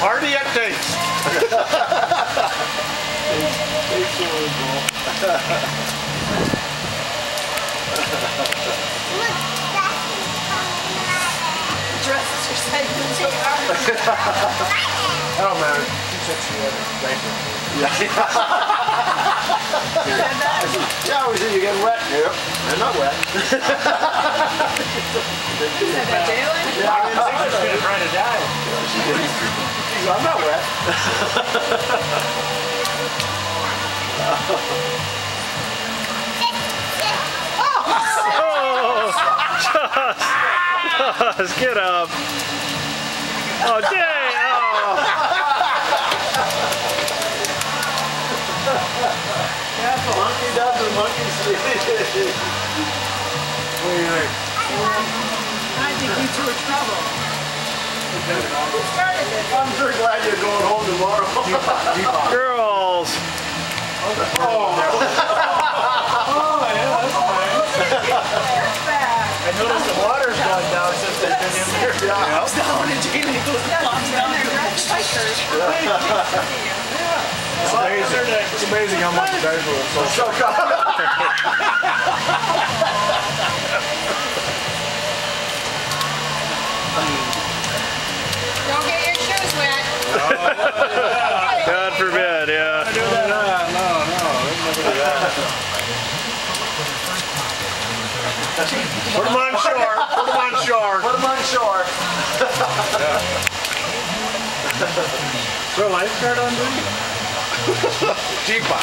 Hardy it takes. Dresses your segments. I don't matter. Two sets of diaper. Yeah, we said you get wet. Yep. I'm not wet. Yeah, I didn't think she was going to try to die. I'm not wet. Just get up. Oh, dang. Oh. Yeah, the monkey does the monkey sleep. What do you think? I think you two are trouble. Who started this? I'm sure glad you're going home tomorrow. Girls. Oh, yeah, that's fine. I noticed the water's gone down since they've been in there. yeah. Down and Jamie goes down there dressed like her. It's amazing how much diaper will soak up. Don't get your shoes wet. God forbid, yeah. Do that. No, never do that. Put them on shore. Put them on shore. Put them on shore. Is there a lifeguard on duty? Jeepa.